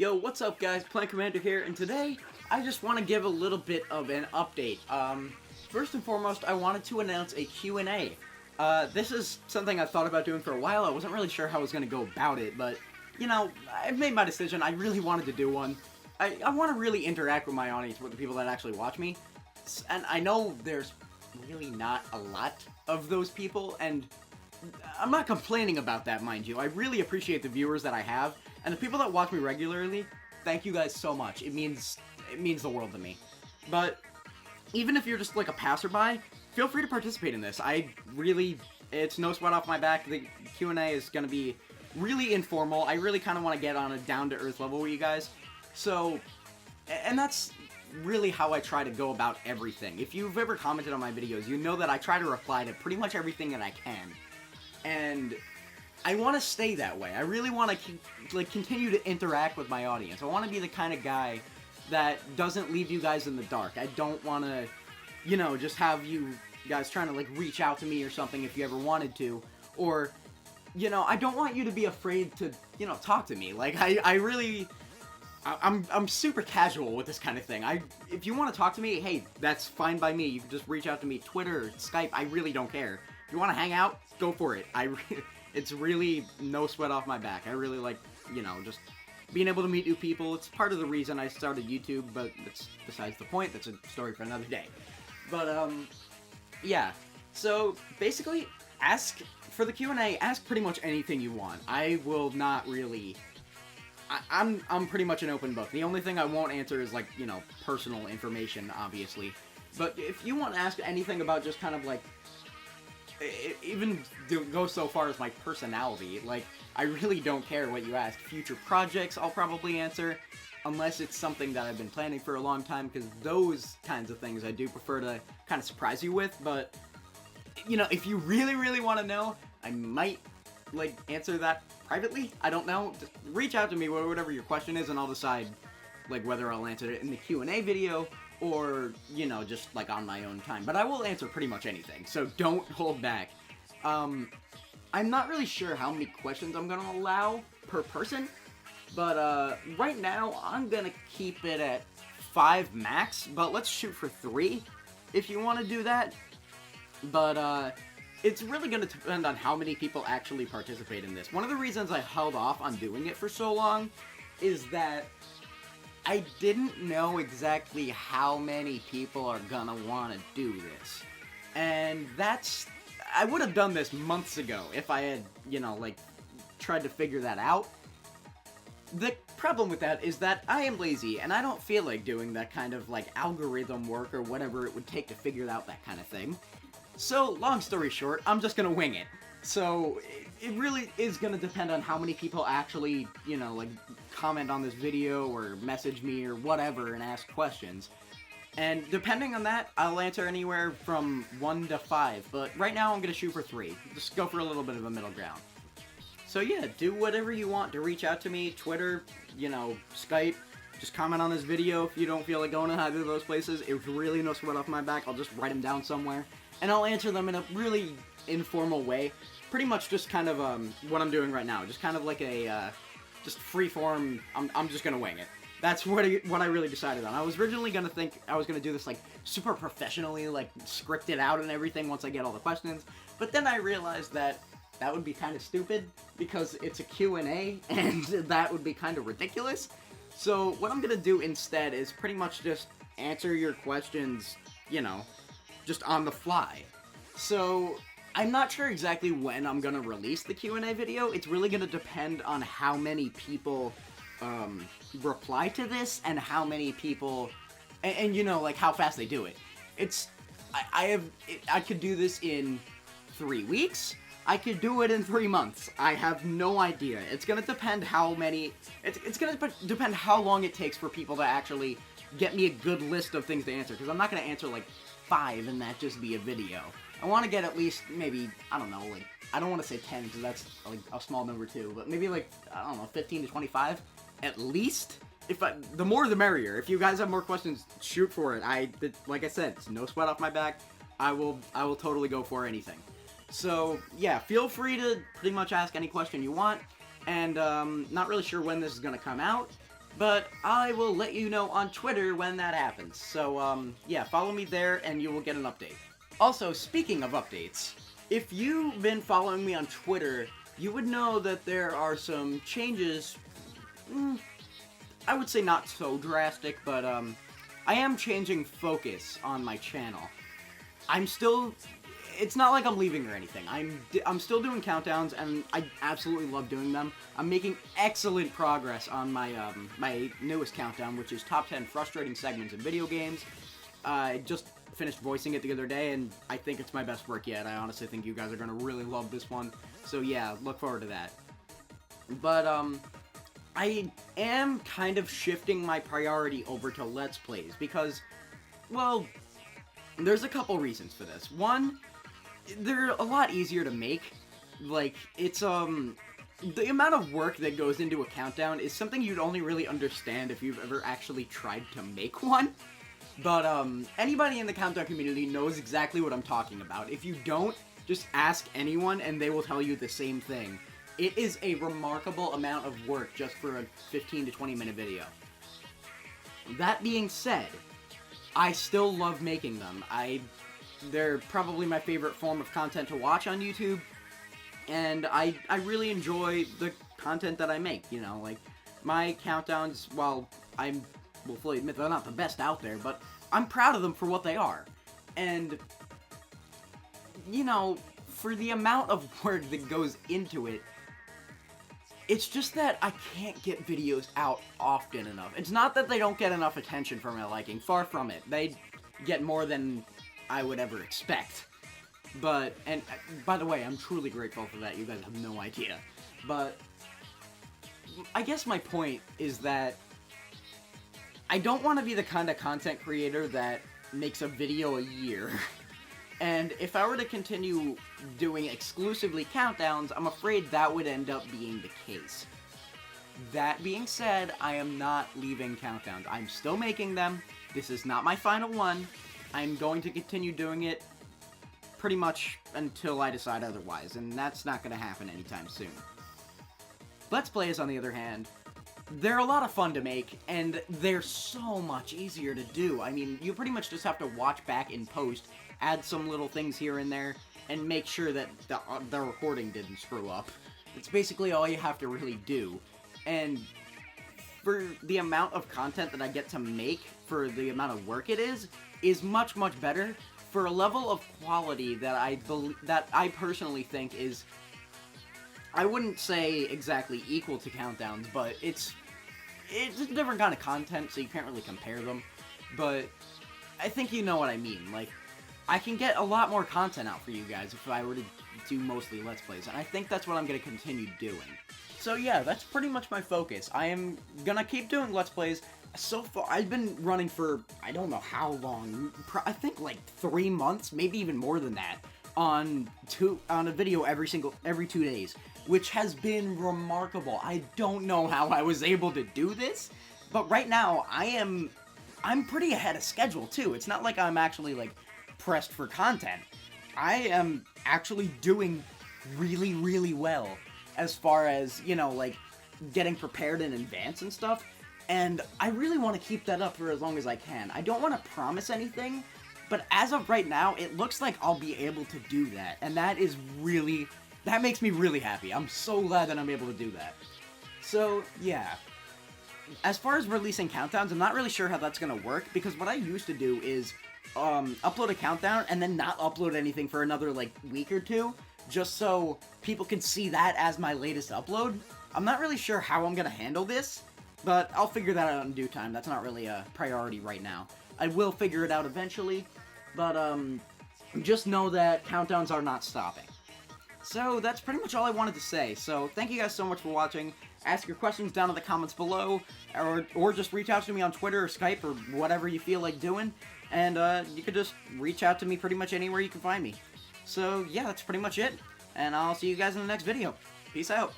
Yo, what's up guys? Plan Commander here, and today I just want to give a little bit of an update. First and foremost, I wanted to announce a Q&A. This is something I thought about doing for a while. I wasn't really sure how I was going to go about it, but, you know, I've made my decision. I really wanted to do one. I want to really interact with my audience, with the people that actually watch me. And I know there's really not a lot of those people, and I'm not complaining about that, mind you. I really appreciate the viewers that I have, and the people that watch me regularly. Thank you guys so much. It means the world to me. But even if you're just like a passerby, feel free to participate in this. It's no sweat off my back. The Q&A is gonna be really informal. I really kind of want to get on a down-to-earth level with you guys. So, and that's really how I try to go about everything. If you've ever commented on my videos, you know that I try to reply to pretty much everything that I can. And I want to stay that way. I really want to continue to interact with my audience. I want to be the kind of guy that doesn't leave you guys in the dark. I don't want to, you know, just have you guys trying to like reach out to me or something if you ever wanted to, or, you know, I don't want you to be afraid to, you know, talk to me. Like I'm super casual with this kind of thing. If you want to talk to me, hey, that's fine by me. You can just reach out to me, Twitter, Skype. I really don't care. If you want to hang out, go for it. It's really no sweat off my back. I really like, you know, just being able to meet new people. It's part of the reason I started YouTube, but that's besides the point. That's a story for another day. But, yeah. So, basically, for the Q&A, ask pretty much anything you want. I will not really... I'm pretty much an open book. The only thing I won't answer is, like, you know, personal information, obviously. But if you want to ask anything about just kind of, like, even go so far as my personality, like, I really don't care what you ask. Future projects, I'll probably answer, unless it's something that I've been planning for a long time, because those kinds of things I do prefer to kind of surprise you with. But, you know, if you really, really want to know, I might, like, answer that privately. I don't know. Just reach out to me, whatever your question is, and I'll decide, like, whether I'll answer it in the Q&A video, or, you know, just, like, on my own time. But I will answer pretty much anything, so don't hold back. I'm not really sure how many questions I'm gonna allow per person, but, right now, I'm gonna keep it at 5 max, but let's shoot for 3 if you want to do that. But, it's really gonna depend on how many people actually participate in this. One of the reasons I held off on doing it for so long is that I didn't know exactly how many people are gonna want to do this. And I would have done this months ago if I had, you know, like, tried to figure that out. The problem with that is that I am lazy, and I don't feel like doing that kind of, like, algorithm work or whatever it would take to figure out that kind of thing. So, long story short, I'm just gonna wing it. So, it really is gonna depend on how many people actually, you know, like, comment on this video or message me or whatever and ask questions. And depending on that, I'll answer anywhere from 1 to 5, but right now I'm gonna shoot for 3. Just go for a little bit of a middle ground. So yeah, do whatever you want to reach out to me, Twitter, you know, Skype. Just comment on this video if you don't feel like going to either of those places. It's really no sweat off my back. I'll just write them down somewhere, and I'll answer them in a really informal way. Pretty much just kind of what I'm doing right now. Just kind of like a just free form. I'm just gonna wing it. That's what I really decided on. I was originally gonna think I was gonna do this like super professionally, like scripted out and everything once I get all the questions. But then I realized that would be kind of stupid because it's a Q&A and that would be kind of ridiculous. So what I'm gonna do instead is pretty much just answer your questions, you know, just on the fly. So I'm not sure exactly when I'm gonna release the Q&A video. It's really gonna depend on how many people reply to this and how many people, and you know, like how fast they do it. I could do this in 3 weeks. I could do it in 3 months. I have no idea. It's gonna depend how many. It's gonna depend how long it takes for people to actually get me a good list of things to answer. Because I'm not gonna answer like 5 and that just be a video. I want to get at least maybe, I don't know, like, I don't want to say 10 because that's like a small number too, but maybe like, I don't know, 15 to 25 at least. The more the merrier. If you guys have more questions, shoot for it. Like I said, it's no sweat off my back. I will totally go for anything. So yeah, feel free to pretty much ask any question you want. And not really sure when this is gonna come out. But I will let you know on Twitter when that happens. So, yeah, follow me there and you will get an update. Also, speaking of updates, if you've been following me on Twitter, you would know that there are some changes, I would say not so drastic, but, I am changing focus on my channel. It's not like I'm leaving or anything. I'm still doing countdowns, and I absolutely love doing them. I'm making excellent progress on my my newest countdown, which is top 10 frustrating segments in video games. I just finished voicing it the other day, and I think it's my best work yet. I honestly think you guys are gonna really love this one. So yeah, look forward to that. But I am kind of shifting my priority over to Let's Plays because, well, there's a couple reasons for this. One, they're a lot easier to make. Like, it's, the amount of work that goes into a countdown is something you'd only really understand if you've ever actually tried to make one. But, anybody in the countdown community knows exactly what I'm talking about. If you don't, just ask anyone and they will tell you the same thing. It is a remarkable amount of work just for a 15 to 20 minute video. That being said, I still love making them. They're probably my favorite form of content to watch on YouTube, and I really enjoy the content that I make, you know, like, my countdowns, while I will fully admit they're not the best out there, but I'm proud of them for what they are. And, you know, for the amount of work that goes into it, it's just that I can't get videos out often enough. It's not that they don't get enough attention for my liking, far from it. They get more than I would ever expect. But, and by the way, I'm truly grateful for that, you guys have no idea. But, I guess my point is that I don't want to be the kind of content creator that makes a video a year. And if I were to continue doing exclusively countdowns, I'm afraid that would end up being the case. That being said, I am not leaving countdowns. I'm still making them. This is not my final one. I'm going to continue doing it pretty much until I decide otherwise, and that's not going to happen anytime soon. Let's Plays, on the other hand, they're a lot of fun to make, and they're so much easier to do. I mean, you pretty much just have to watch back in post, add some little things here and there, and make sure that the recording didn't screw up. It's basically all you have to really do. And for the amount of content that I get to make, for the amount of work it is much, much better for a level of quality that I personally think is, I wouldn't say exactly equal to countdowns, but it's a different kind of content, so you can't really compare them. But I think you know what I mean. Like, I can get a lot more content out for you guys if I were to do mostly Let's Plays, and I think that's what I'm going to continue doing. So yeah, that's pretty much my focus. I am gonna keep doing Let's Plays. So far, I've been running for, I don't know how long, I think like 3 months, maybe even more than that, on a video every 2 days, which has been remarkable. I don't know how I was able to do this, but right now, I'm pretty ahead of schedule too. It's not like I'm actually like pressed for content. I am actually doing really, really well as far as, you know, like, getting prepared in advance and stuff, and I really want to keep that up for as long as I can. I don't want to promise anything, but as of right now, it looks like I'll be able to do that, and that makes me really happy. I'm so glad that I'm able to do that. So, yeah. As far as releasing countdowns, I'm not really sure how that's gonna work, because what I used to do is, upload a countdown and then not upload anything for another, like, week or two, just so people can see that as my latest upload. I'm not really sure how I'm gonna handle this, but I'll figure that out in due time. That's not really a priority right now. I will figure it out eventually, but, just know that countdowns are not stopping. So, that's pretty much all I wanted to say. So, thank you guys so much for watching. Ask your questions down in the comments below, or just reach out to me on Twitter or Skype or whatever you feel like doing. And, you could just reach out to me pretty much anywhere you can find me. So, yeah, that's pretty much it. And I'll see you guys in the next video. Peace out.